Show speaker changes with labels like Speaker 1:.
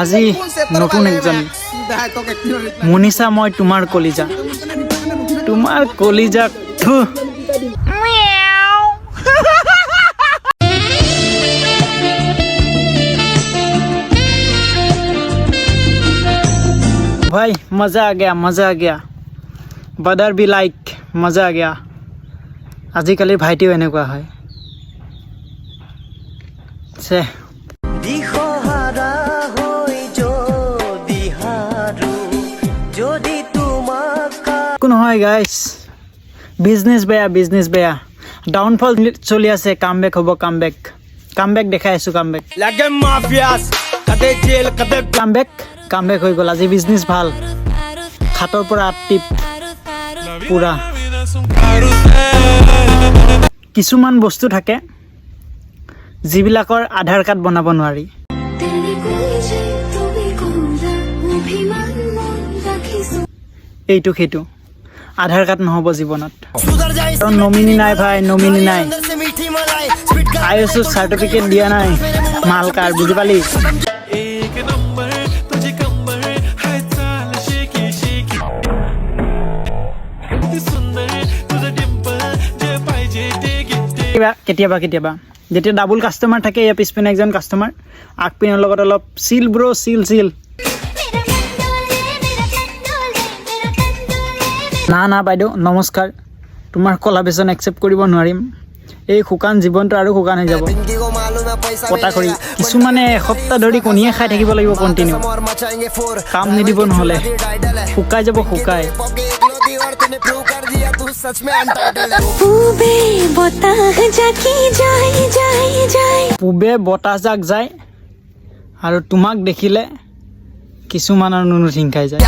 Speaker 1: আজি নতুন একজন মনীষা, মই তোমাৰ কলিজা, তোমাৰ কলিজা भाई मज़ा आ गया बदर भी लाइक मज़ा आ गया। आजिकाली भाइटिও এনেকুৱা হয় से কোন হয় গাইস, বিজনেস বেয়া ডাউনফল চলি আছে। কামবেক হ'ব, কামবেক দেখাই আছো। কামবেক হৈ গ'ল। আজি বিজনেস ভাল, খাতৰ পৰা আটিপ পুৰা। কিছুমান বস্তু থাকে যিবিলাকৰ আধাৰ কাৰ্ড বনাব নোৱাৰি। এইটো সেইটো আধাৰ কাৰ্ড নহ'ব জীৱনত। কাৰণ নমিনি নাই ভাই, নমিনি নাই। ISO চাৰ্টিফিকেট দিয়া নাই, মাল কাৰ, বুজি পালি? কেতিয়াবা যেতিয়া ডাবল কাষ্টমাৰ থাকে, ইয়াৰ পিছপিনে একজন কাষ্টমাৰ, আগপিনৰ লগত অলপ চিল ব্ৰ, চিল না বাইদেউ নমস্কাৰ, তোমাৰ কলাবেচন একচেপ্ট কৰিব নোৱাৰিম। এই শুকান জীৱনটো আৰু শুকান হৈ যাব। কটা কৰি কিছুমানে এসপ্তাহ ধৰি কণীয়ে খাই থাকিব লাগিব কণ্টিনিউ, কাম নিদিব, নহ'লে শুকাই যাব। পূবে বতাহ জাক যায় আৰু তোমাক দেখিলে কিছুমানৰ নুনু ঠিং খাই যায়।